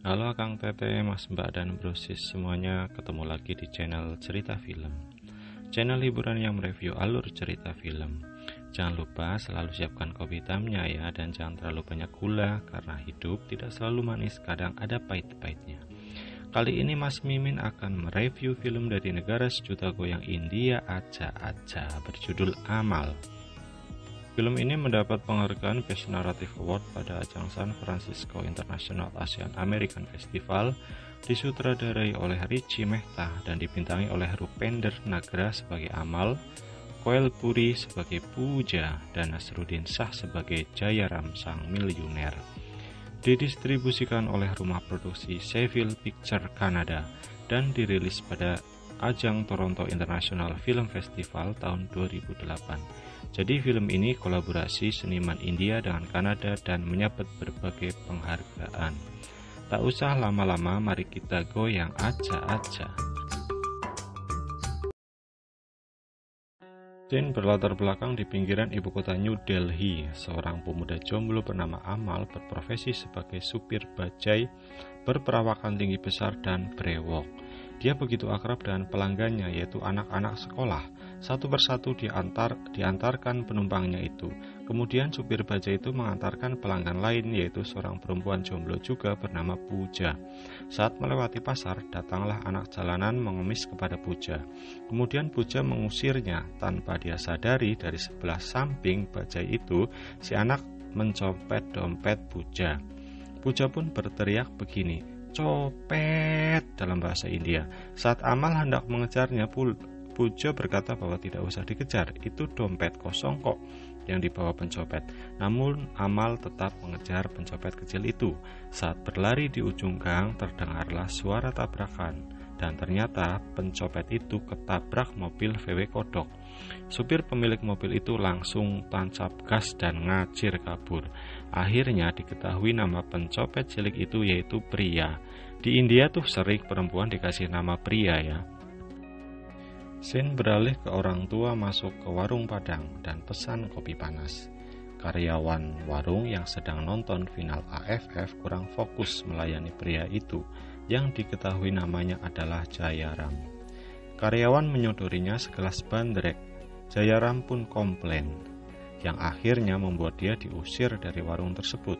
Halo Kang Tete, Mas Mbak dan Brosis semuanya, ketemu lagi di channel Cerita Film. Channel hiburan yang mereview alur cerita film. Jangan lupa selalu siapkan kopi hitamnya ya, dan jangan terlalu banyak gula karena hidup tidak selalu manis, kadang ada pahit-pahitnya. Kali ini Mas Mimin akan mereview film dari negara sejuta goyang India aja berjudul Amal. Film ini mendapat penghargaan Best Narrative Award pada ajang San Francisco International Asian American Festival, disutradarai oleh Richie Mehta dan dibintangi oleh Rupender Nagra sebagai Amal, Koel Puri sebagai Puja, dan Nasruddin Shah sebagai Jayaram sang miliuner. Didistribusikan oleh rumah produksi Seville Pictures Kanada dan dirilis pada ajang Toronto International Film Festival tahun 2008. Jadi film ini kolaborasi seniman India dengan Kanada dan menyabet berbagai penghargaan. Tak usah lama-lama, mari kita goyang aja. Scene berlatar belakang di pinggiran ibu kota New Delhi. Seorang pemuda jomblo bernama Amal berprofesi sebagai supir bajai, berperawakan tinggi besar dan brewok. Dia begitu akrab dengan pelanggannya, yaitu anak-anak sekolah. Satu persatu diantarkan penumpangnya itu. Kemudian supir bajai itu mengantarkan pelanggan lain, yaitu seorang perempuan jomblo juga bernama Puja. Saat melewati pasar, datanglah anak jalanan mengemis kepada Puja. Kemudian Puja mengusirnya. Tanpa dia sadari, dari sebelah samping bajai itu, si anak mencopet dompet Puja. Puja pun berteriak begini, "Copet!" dalam bahasa India. Saat Amal hendak mengejarnya, Puja berkata bahwa tidak usah dikejar, itu dompet kosong kok yang dibawa pencopet. Namun Amal tetap mengejar pencopet kecil itu. Saat berlari di ujung gang, terdengarlah suara tabrakan, dan ternyata pencopet itu ketabrak mobil VW Kodok. Supir pemilik mobil itu langsung tancap gas dan ngacir kabur. Akhirnya diketahui nama pencopet cilik itu yaitu Pria. Di India tuh sering perempuan dikasih nama Pria ya. Scene beralih ke orang tua masuk ke warung Padang dan pesan kopi panas. Karyawan warung yang sedang nonton final AFF kurang fokus melayani pria itu yang diketahui namanya adalah Jayaram. Karyawan menyodorinya segelas bandrek. Jayaram pun komplain, yang akhirnya membuat dia diusir dari warung tersebut.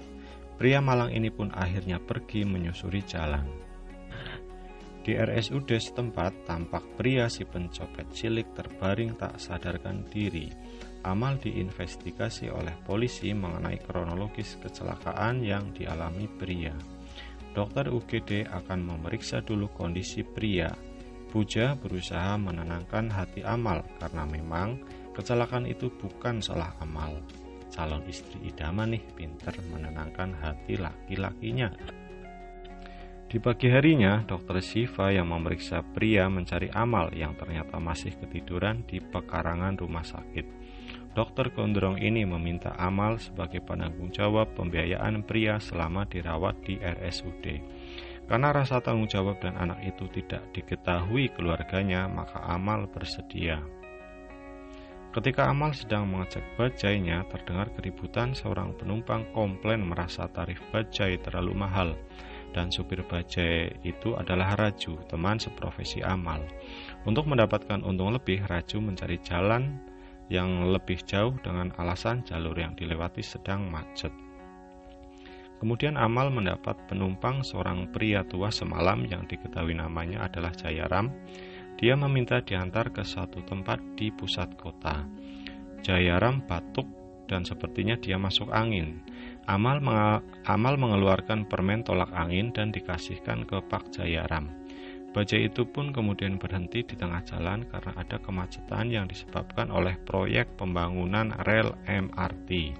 Pria malang ini pun akhirnya pergi menyusuri jalan. Di RSUD setempat, tampak pria si pencopet cilik terbaring tak sadarkan diri. Amal diinvestigasi oleh polisi mengenai kronologis kecelakaan yang dialami pria. Dokter UGD akan memeriksa dulu kondisi pria. Puja berusaha menenangkan hati Amal karena memang kecelakaan itu bukan salah Amal. Calon istri idaman nih, pinter menenangkan hati laki-lakinya. Di pagi harinya, Dokter Siva yang memeriksa pria mencari Amal yang ternyata masih ketiduran di pekarangan rumah sakit. Dokter gondrong ini meminta Amal sebagai penanggung jawab pembiayaan pria selama dirawat di RSUD. Karena rasa tanggung jawab dan anak itu tidak diketahui keluarganya, maka Amal bersedia. Ketika Amal sedang mengecek bajainya, terdengar keributan. Seorang penumpang komplain merasa tarif bajai terlalu mahal. Dan supir bajai itu adalah Raju, teman seprofesi Amal. Untuk mendapatkan untung lebih, Raju mencari jalan yang lebih jauh dengan alasan jalur yang dilewati sedang macet. Kemudian Amal mendapat penumpang seorang pria tua semalam yang diketahui namanya adalah Jayaram. Dia meminta diantar ke suatu tempat di pusat kota. Jayaram batuk dan sepertinya dia masuk angin. Amal mengeluarkan permen tolak angin dan dikasihkan ke Pak Jayaram. Bajai itu pun kemudian berhenti di tengah jalan karena ada kemacetan yang disebabkan oleh proyek pembangunan rel MRT.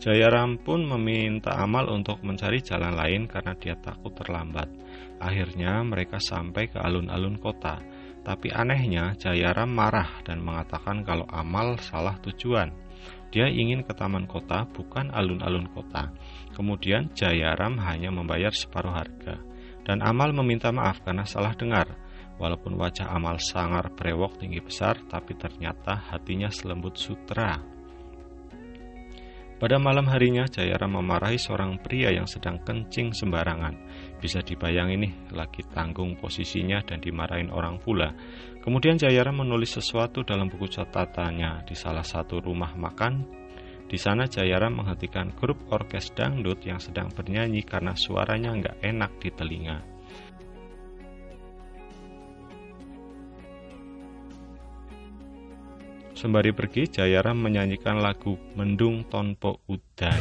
Jayaram pun meminta Amal untuk mencari jalan lain karena dia takut terlambat. Akhirnya mereka sampai ke alun-alun kota. Tapi anehnya, Jayaram marah dan mengatakan kalau Amal salah tujuan. Dia ingin ke taman kota, bukan alun-alun kota. Kemudian Jayaram hanya membayar separuh harga. Dan Amal meminta maaf karena salah dengar. Walaupun wajah Amal sangar brewok tinggi besar, tapi ternyata hatinya selembut sutera. Pada malam harinya, Jayaram memarahi seorang pria yang sedang kencing sembarangan. Bisa dibayangin nih, lagi tanggung posisinya dan dimarahin orang pula. Kemudian Jayaram menulis sesuatu dalam buku catatannya di salah satu rumah makan. Di sana Jayaram menghentikan grup orkes dangdut yang sedang bernyanyi karena suaranya nggak enak di telinga. Sembari pergi, Jayaram menyanyikan lagu Mendung Tonpo Udan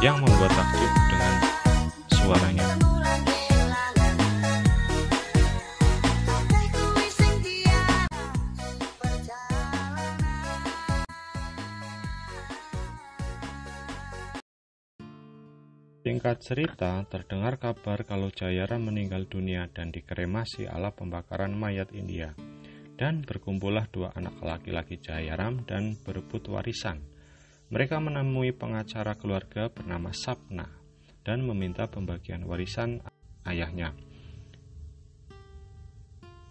yang membuat takjub dengan suaranya. Singkat cerita, terdengar kabar kalau Jayaram meninggal dunia dan dikremasi ala pembakaran mayat India. Dan berkumpullah dua anak laki-laki Jayaram dan berebut warisan. Mereka menemui pengacara keluarga bernama Sapna dan meminta pembagian warisan ayahnya.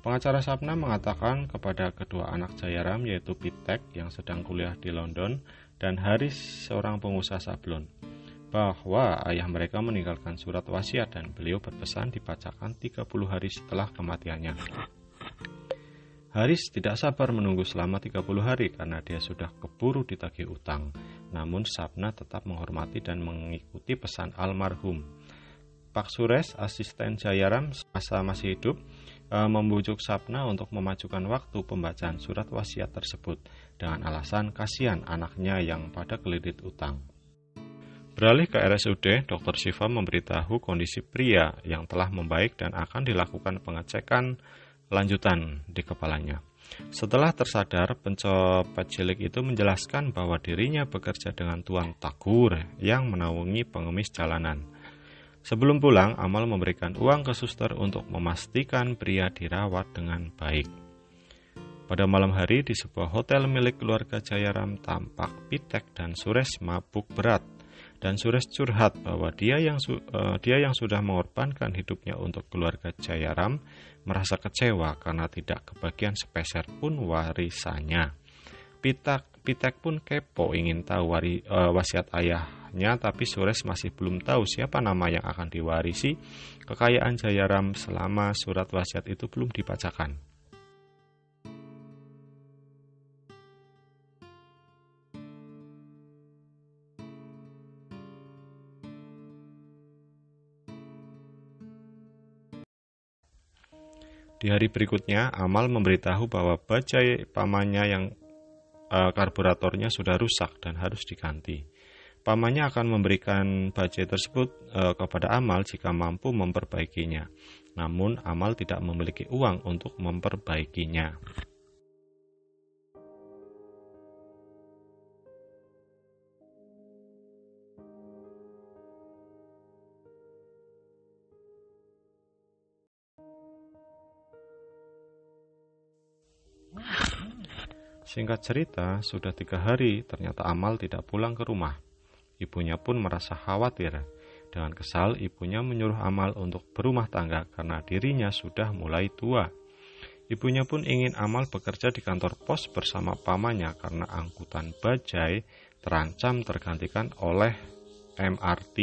Pengacara Sapna mengatakan kepada kedua anak Jayaram, yaitu Pitek yang sedang kuliah di London dan Haris seorang pengusaha sablon, bahwa ayah mereka meninggalkan surat wasiat dan beliau berpesan dibacakan 30 hari setelah kematiannya. Haris tidak sabar menunggu selama 30 hari karena dia sudah keburu ditagih utang. Namun Sapna tetap menghormati dan mengikuti pesan almarhum. Pak Sures, asisten Jayaram semasa masih hidup, membujuk Sapna untuk memajukan waktu pembacaan surat wasiat tersebut dengan alasan kasihan anaknya yang pada kelilit utang. Beralih ke RSUD, Dr. Siva memberitahu kondisi pria yang telah membaik dan akan dilakukan pengecekan lanjutan di kepalanya. Setelah tersadar, pencopet cilik itu menjelaskan bahwa dirinya bekerja dengan Tuan Thakur yang menaungi pengemis jalanan. Sebelum pulang, Amal memberikan uang ke suster untuk memastikan pria dirawat dengan baik. Pada malam hari di sebuah hotel milik keluarga Jayaram, tampak Pitek dan Sures mabuk berat. Dan Sures curhat bahwa dia yang sudah mengorbankan hidupnya untuk keluarga Jayaram merasa kecewa karena tidak kebagian sepeser pun warisannya. Pitek pun kepo ingin tahu wasiat ayahnya, tapi Sures masih belum tahu siapa nama yang akan diwarisi kekayaan Jayaram selama surat wasiat itu belum dibacakan. Di hari berikutnya, Amal memberitahu bahwa bajai pamannya yang karburatornya sudah rusak dan harus diganti. Pamannya akan memberikan bajai tersebut kepada Amal jika mampu memperbaikinya. Namun, Amal tidak memiliki uang untuk memperbaikinya. Singkat cerita, sudah 3 hari ternyata Amal tidak pulang ke rumah. Ibunya pun merasa khawatir. Dengan kesal, ibunya menyuruh Amal untuk berumah tangga karena dirinya sudah mulai tua. Ibunya pun ingin Amal bekerja di kantor pos bersama pamannya karena angkutan bajai terancam tergantikan oleh MRT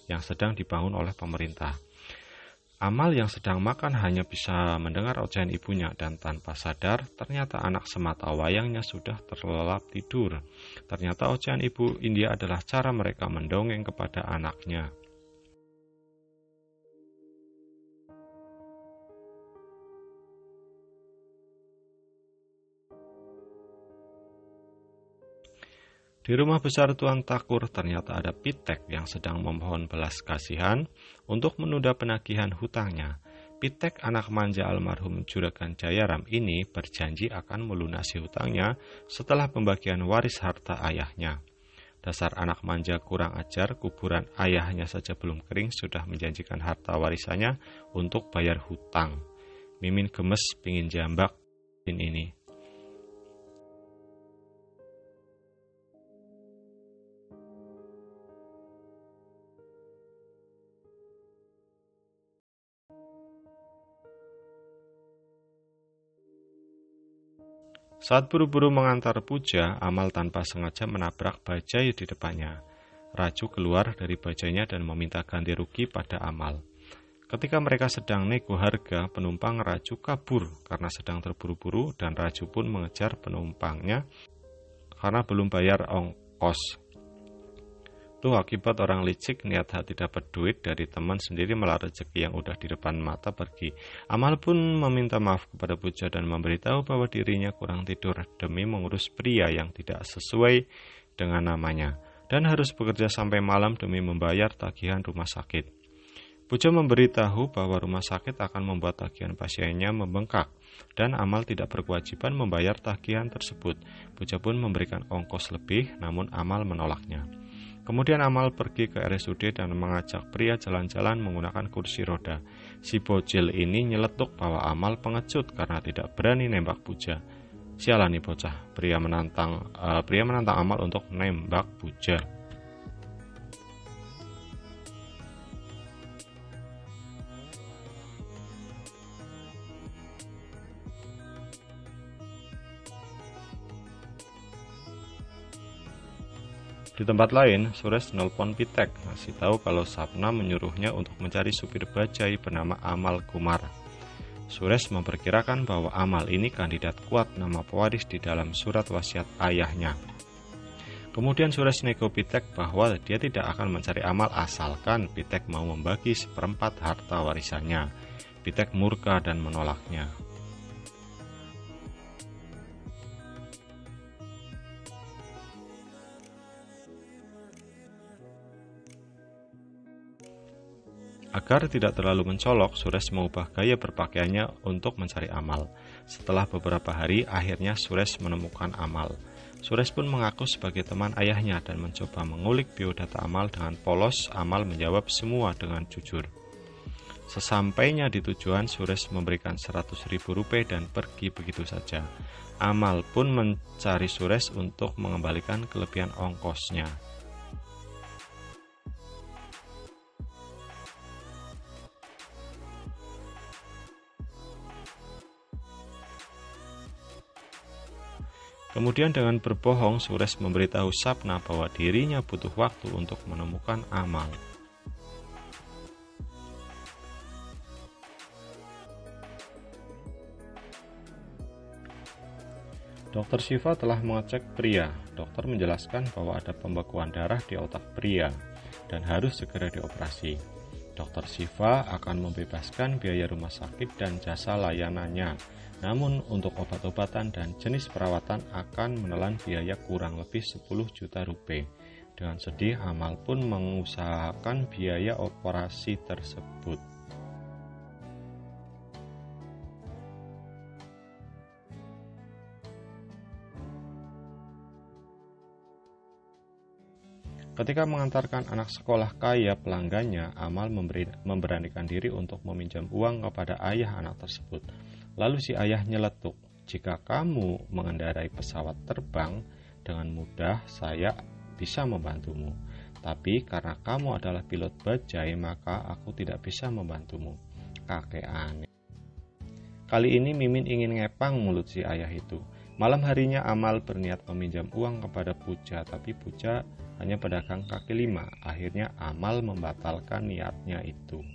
yang sedang dibangun oleh pemerintah. Amal yang sedang makan hanya bisa mendengar ocehan ibunya dan tanpa sadar ternyata anak semata wayangnya sudah terlelap tidur. Ternyata ocehan ibu India adalah cara mereka mendongeng kepada anaknya. Di rumah besar Tuan Thakur ternyata ada Pitek yang sedang memohon belas kasihan untuk menunda penagihan hutangnya. Pitek, anak manja almarhum Juragan Jayaram ini, berjanji akan melunasi hutangnya setelah pembagian waris harta ayahnya. Dasar anak manja kurang ajar, kuburan ayahnya saja belum kering sudah menjanjikan harta warisannya untuk bayar hutang. Mimin gemes pingin jambak ini. Saat buru-buru mengantar Puja, Amal tanpa sengaja menabrak bajai di depannya. Raju keluar dari bajainya dan meminta ganti rugi pada Amal. Ketika mereka sedang nego harga, penumpang Raju kabur karena sedang terburu-buru dan Raju pun mengejar penumpangnya karena belum bayar ongkos. Tuh akibat orang licik niat hati dapat duit dari teman sendiri malah rezeki yang udah di depan mata pergi. Amal pun meminta maaf kepada Puja dan memberitahu bahwa dirinya kurang tidur demi mengurus pria yang tidak sesuai dengan namanya dan harus bekerja sampai malam demi membayar tagihan rumah sakit. Puja memberitahu bahwa rumah sakit akan membuat tagihan pasiennya membengkak dan Amal tidak berkewajiban membayar tagihan tersebut. Puja pun memberikan ongkos lebih, namun Amal menolaknya. Kemudian Amal pergi ke RSUD dan mengajak pria jalan-jalan menggunakan kursi roda. Si bocil ini nyeletuk bahwa Amal pengecut karena tidak berani nembak Puja. Sialan nih bocah, pria menantang Amal untuk nembak Puja. Di tempat lain, Suresh nelpon Pitek, ngasih tahu kalau Sapna menyuruhnya untuk mencari supir bajai bernama Amal Kumar. Suresh memperkirakan bahwa Amal ini kandidat kuat nama pewaris di dalam surat wasiat ayahnya. Kemudian Suresh nego Pitek bahwa dia tidak akan mencari Amal asalkan Pitek mau membagi seperempat harta warisannya. Pitek murka dan menolaknya. Agar tidak terlalu mencolok, Suresh mengubah gaya berpakaiannya untuk mencari Amal. Setelah beberapa hari, akhirnya Suresh menemukan Amal. Suresh pun mengaku sebagai teman ayahnya dan mencoba mengulik biodata Amal dengan polos. Amal menjawab semua dengan jujur. Sesampainya di tujuan, Suresh memberikan 100.000 rupiah dan pergi begitu saja. Amal pun mencari Suresh untuk mengembalikan kelebihan ongkosnya. Kemudian dengan berbohong, Suresh memberitahu Sapna bahwa dirinya butuh waktu untuk menemukan Amal. Dokter Shiva telah mengecek pria. Dokter menjelaskan bahwa ada pembekuan darah di otak pria dan harus segera dioperasi. Dokter Shiva akan membebaskan biaya rumah sakit dan jasa layanannya. Namun untuk obat-obatan dan jenis perawatan akan menelan biaya kurang lebih 10 juta rupiah. Dengan sedih, Amal pun mengusahakan biaya operasi tersebut. Ketika mengantarkan anak sekolah kaya pelanggannya, Amal memberanikan diri untuk meminjam uang kepada ayah anak tersebut. Lalu si ayah nyeletuk, "Jika kamu mengendarai pesawat terbang, dengan mudah saya bisa membantumu. Tapi karena kamu adalah pilot bajai, maka aku tidak bisa membantumu." Kakek aneh. Kali ini Mimin ingin ngepang mulut si ayah itu. Malam harinya Amal berniat meminjam uang kepada Puja, tapi Puja hanya pedagang kaki lima. Akhirnya Amal membatalkan niatnya itu.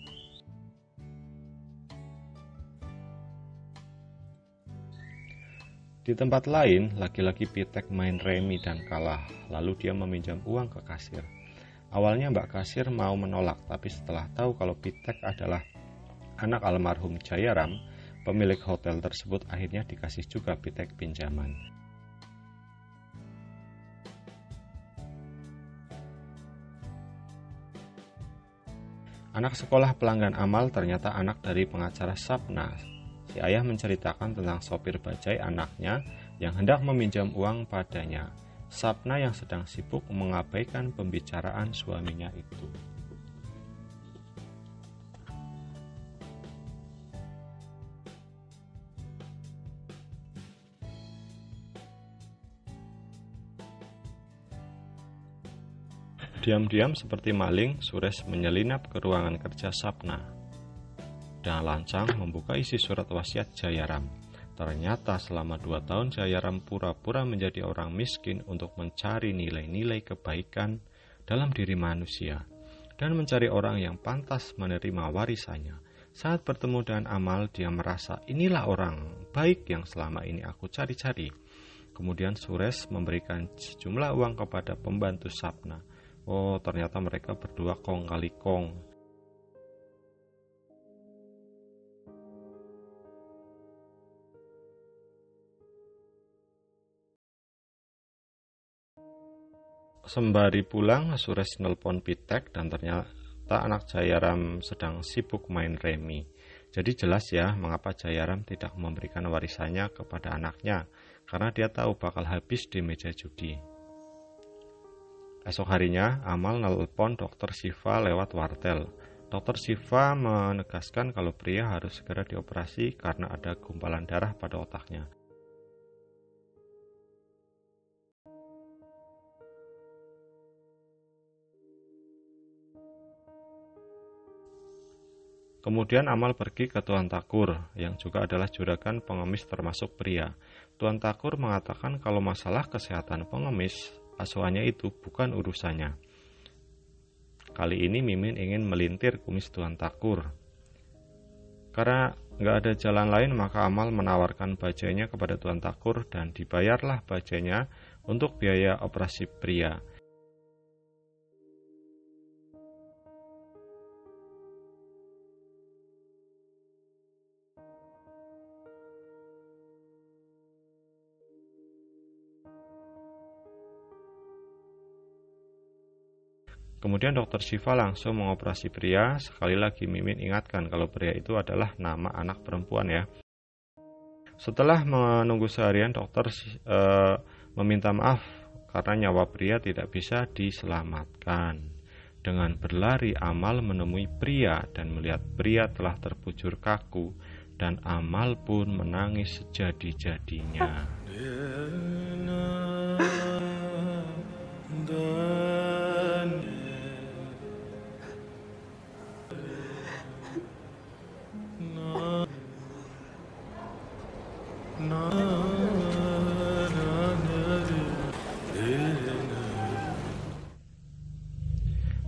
Di tempat lain, laki-laki Pitek main remi dan kalah, lalu dia meminjam uang ke kasir. Awalnya Mbak Kasir mau menolak, tapi setelah tahu kalau Pitek adalah anak almarhum Jayaram, pemilik hotel tersebut, akhirnya dikasih juga Pitek pinjaman. Anak sekolah pelanggan Amal ternyata anak dari pengacara Sapna. Si ayah menceritakan tentang sopir bajai anaknya yang hendak meminjam uang padanya. Sapna yang sedang sibuk mengabaikan pembicaraan suaminya itu. Diam-diam seperti maling, Suresh menyelinap ke ruangan kerja Sapna. Dengan lancang membuka isi surat wasiat Jayaram. Ternyata selama 2 tahun Jayaram pura-pura menjadi orang miskin untuk mencari nilai-nilai kebaikan dalam diri manusia dan mencari orang yang pantas menerima warisannya. Saat bertemu dengan Amal, dia merasa inilah orang baik yang selama ini aku cari-cari. Kemudian Suresh memberikan sejumlah uang kepada pembantu Sapna. Oh, ternyata mereka berdua kong kali kong. Sembari pulang, Suresh nelpon Pitek dan ternyata anak Jayaram sedang sibuk main remi. Jadi jelas ya mengapa Jayaram tidak memberikan warisannya kepada anaknya, karena dia tahu bakal habis di meja judi. Esok harinya, Amal nelpon Dr. Siva lewat wartel. Dr. Siva menegaskan kalau pria harus segera dioperasi karena ada gumpalan darah pada otaknya. Kemudian Amal pergi ke Tuan Takur, yang juga adalah juragan pengemis termasuk pria. Tuan Takur mengatakan kalau masalah kesehatan pengemis, asuhannya itu bukan urusannya. Kali ini Mimin ingin melintir kumis Tuan Takur. Karena nggak ada jalan lain, maka Amal menawarkan bajainya kepada Tuan Takur dan dibayarlah bajainya untuk biaya operasi pria. Kemudian Dr. Siva langsung mengoperasi pria. Sekali lagi Mimin ingatkan kalau pria itu adalah nama anak perempuan ya. Setelah menunggu seharian, dokter meminta maaf karena nyawa pria tidak bisa diselamatkan. Dengan berlari, Amal menemui pria dan melihat pria telah terbujur kaku, dan Amal pun menangis sejadi-jadinya.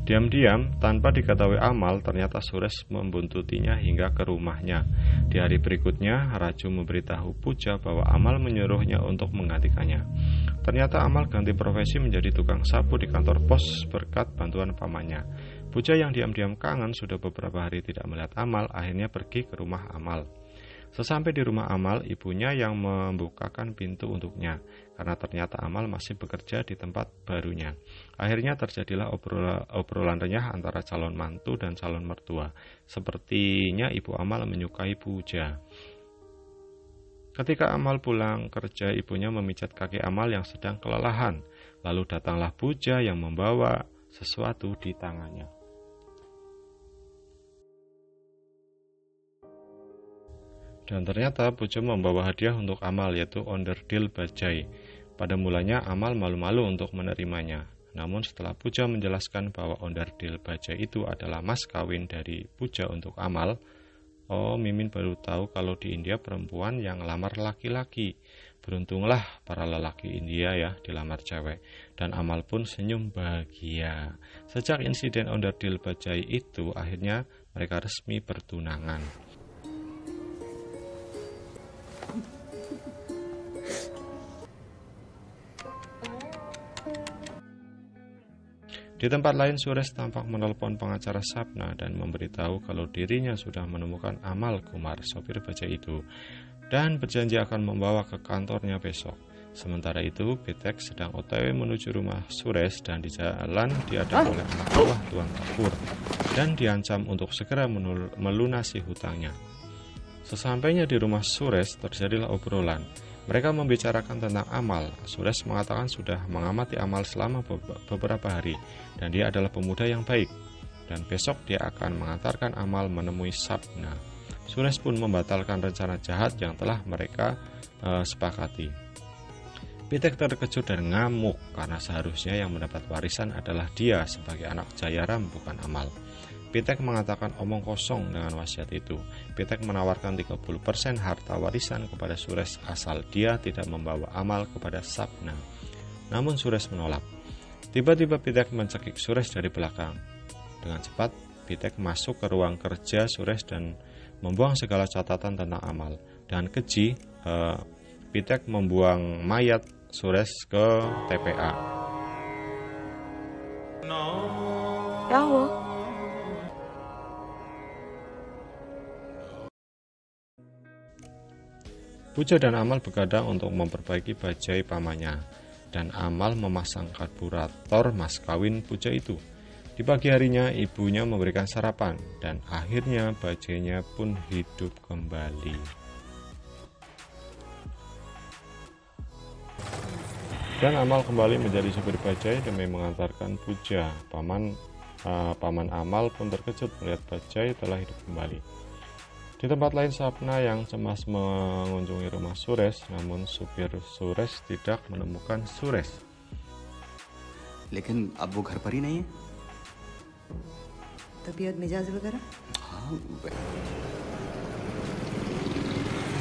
Diam-diam, tanpa diketahui Amal, ternyata Suresh membuntutinya hingga ke rumahnya. Di hari berikutnya, Raju memberitahu Puja bahwa Amal menyuruhnya untuk menggantikannya. Ternyata Amal ganti profesi menjadi tukang sapu di kantor pos berkat bantuan pamannya. Puja yang diam-diam kangen sudah beberapa hari tidak melihat Amal, akhirnya pergi ke rumah Amal. Sesampai di rumah Amal, ibunya yang membukakan pintu untuknya, karena ternyata Amal masih bekerja di tempat barunya. Akhirnya terjadilah obrolan renyah antara calon mantu dan calon mertua. Sepertinya ibu Amal menyukai Puja. Ketika Amal pulang kerja, ibunya memijat kaki Amal yang sedang kelelahan. Lalu datanglah Puja yang membawa sesuatu di tangannya. Dan ternyata Puja membawa hadiah untuk Amal, yaitu onderdil bajai. Pada mulanya Amal malu-malu untuk menerimanya. Namun setelah Puja menjelaskan bahwa onderdil bajai itu adalah mas kawin dari Puja untuk Amal, Mimin baru tahu kalau di India perempuan yang lamar laki-laki. Beruntunglah para lelaki India ya dilamar cewek. Dan Amal pun senyum bahagia. Sejak insiden onderdil bajai itu, akhirnya mereka resmi bertunangan. Di tempat lain, Suresh tampak menelpon pengacara Sapna dan memberitahu kalau dirinya sudah menemukan Amal Kumar, sopir bajai itu, dan berjanji akan membawa ke kantornya besok. Sementara itu, Pitek sedang OTW menuju rumah Suresh dan di jalan dihadang oleh anak buah Tuan Takur dan diancam untuk segera melunasi hutangnya. Sesampainya di rumah Suresh, terjadilah obrolan. Mereka membicarakan tentang Amal. Suresh mengatakan sudah mengamati Amal selama beberapa hari dan dia adalah pemuda yang baik. Dan besok dia akan mengantarkan Amal menemui Sapna. Suresh pun membatalkan rencana jahat yang telah mereka sepakati. Pitek terkejut dan ngamuk karena seharusnya yang mendapat warisan adalah dia sebagai anak Jayaram, bukan Amal. Pitek mengatakan omong kosong dengan wasiat itu. Pitek menawarkan 30% harta warisan kepada Suresh asal dia tidak membawa amal kepada Sapna. Namun Suresh menolak. Tiba-tiba Pitek mencekik Suresh dari belakang. Dengan cepat, Pitek masuk ke ruang kerja Suresh dan membuang segala catatan tentang amal. Dengan keji, Pitek membuang mayat Suresh ke TPA. क्या हुआ? Puja dan Amal begadang untuk memperbaiki bajai pamannya, dan Amal memasang karburator mas kawin Puja itu. Di pagi harinya ibunya memberikan sarapan, dan akhirnya bajainya pun hidup kembali. Dan Amal kembali menjadi supir bajai demi mengantarkan Puja. Paman Amal pun terkejut melihat bajai telah hidup kembali. Di tempat lain, Sapna yang cemas mengunjungi rumah Suresh, namun supir Suresh tidak menemukan Suresh. लेकिन अब वो घर पर ही नहीं है। तबीयत मिजाज वगैरह? हाँ,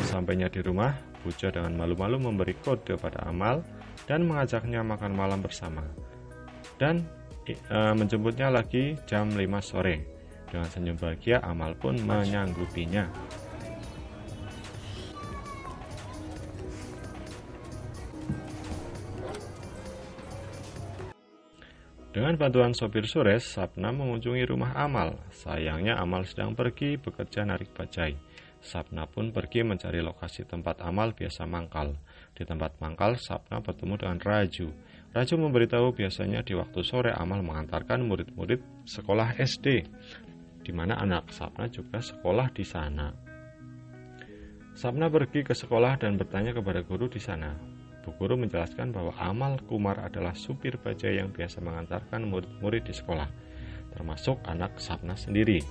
Sesampainya di rumah, Puja dengan malu-malu memberi kode pada Amal dan mengajaknya makan malam bersama. Dan menjemputnya lagi jam 5 sore. Dengan senyum bahagia, Amal pun menyanggupinya. Dengan bantuan sopir Suresh, Sapna mengunjungi rumah Amal. Sayangnya Amal sedang pergi bekerja narik bajai. Sapna pun pergi mencari lokasi tempat Amal biasa mangkal. Di tempat mangkal, Sapna bertemu dengan Raju. Raju memberitahu biasanya di waktu sore Amal mengantarkan murid-murid sekolah SD, di mana anak Sapna juga sekolah di sana. Sapna pergi ke sekolah dan bertanya kepada guru di sana. Bu guru menjelaskan bahwa Amal Kumar adalah supir bajai yang biasa mengantarkan murid-murid di sekolah, termasuk anak Sapna sendiri.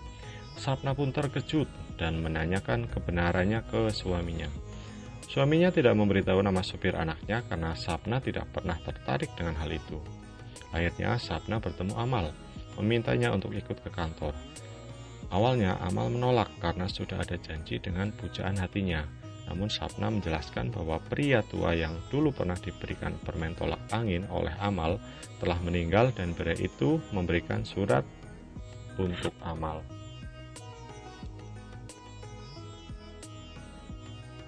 Sapna pun terkejut dan menanyakan kebenarannya ke suaminya. Suaminya tidak memberitahu nama supir anaknya karena Sapna tidak pernah tertarik dengan hal itu. Akhirnya Sapna bertemu Amal, memintanya untuk ikut ke kantor. Awalnya Amal menolak karena sudah ada janji dengan pujaan hatinya. Namun Sapna menjelaskan bahwa pria tua yang dulu pernah diberikan permen tolak angin oleh Amal telah meninggal dan pria itu memberikan surat untuk Amal.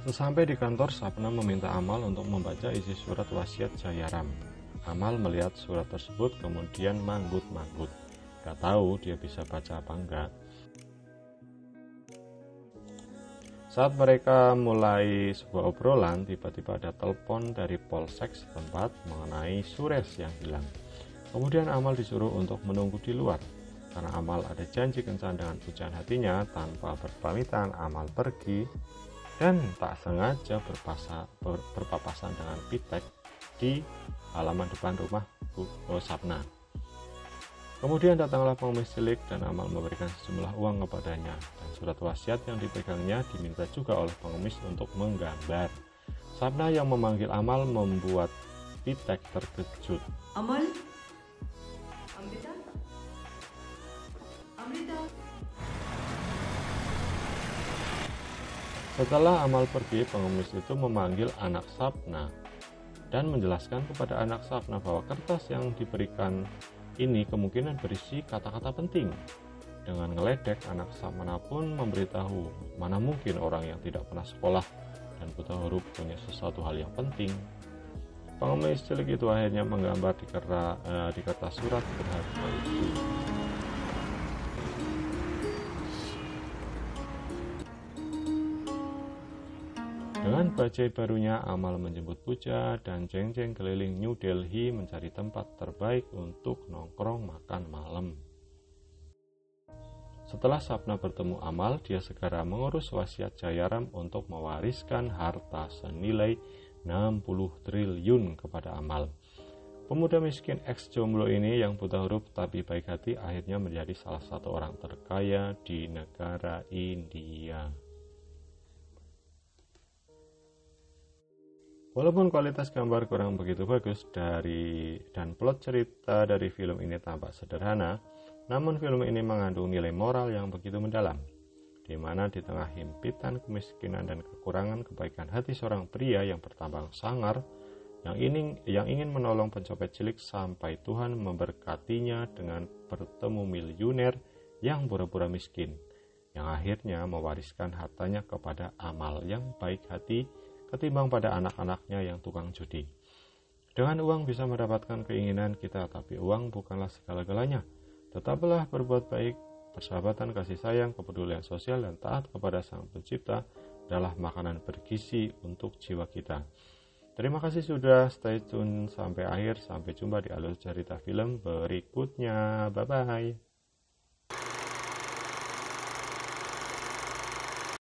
Sesampai di kantor, Sapna meminta Amal untuk membaca isi surat wasiat Jayaram. Amal melihat surat tersebut kemudian manggut-manggut. Gak tahu dia bisa baca apa enggak. Saat mereka mulai sebuah obrolan, tiba-tiba ada telepon dari polsek setempat mengenai Suresh yang hilang. Kemudian Amal disuruh untuk menunggu di luar. Karena Amal ada janji kencan dengan pujaan hatinya, tanpa berpamitan Amal pergi dan tak sengaja berpapasan dengan Pitek di halaman depan rumah Sapna. Kemudian datanglah pengemis cilik dan Amal memberikan sejumlah uang kepadanya, dan surat wasiat yang dipegangnya diminta juga oleh pengemis untuk menggambar. Sapna yang memanggil Amal membuat Pitek terkejut. Amal? Amrita? Amrita? Setelah Amal pergi, pengemis itu memanggil anak Sapna dan menjelaskan kepada anak Sapna bahwa kertas yang diberikan ini kemungkinan berisi kata-kata penting. Dengan ngeledek, anak Sapna pun memberitahu, mana mungkin orang yang tidak pernah sekolah dan buta huruf punya sesuatu hal yang penting. Pengemis cilik itu akhirnya menggambar di kertas surat berharga itu. Dengan bajai barunya, Amal menjemput Puja dan jeng-jeng keliling New Delhi mencari tempat terbaik untuk nongkrong makan malam. Setelah Sapna bertemu Amal, dia segera mengurus wasiat Jayaram untuk mewariskan harta senilai 60 triliun kepada Amal. Pemuda miskin ex-jomblo ini yang buta huruf tapi baik hati akhirnya menjadi salah satu orang terkaya di negara India. Walaupun kualitas gambar kurang begitu bagus dan plot cerita dari film ini tampak sederhana, Namun film ini mengandung nilai moral yang begitu mendalam, di mana di tengah himpitan kemiskinan dan kekurangan kebaikan hati seorang pria yang bertambang sangar, yang ingin menolong pencopet cilik sampai Tuhan memberkatinya dengan bertemu miliuner yang pura-pura miskin, yang akhirnya mewariskan hartanya kepada amal yang baik hati ketimbang pada anak-anaknya yang tukang judi. Dengan uang bisa mendapatkan keinginan kita, tapi uang bukanlah segala-galanya. Tetaplah berbuat baik, persahabatan, kasih sayang, kepedulian sosial, dan taat kepada Sang Pencipta adalah makanan bergizi untuk jiwa kita. Terima kasih sudah stay tune sampai akhir. Sampai jumpa di alur cerita film berikutnya. Bye-bye.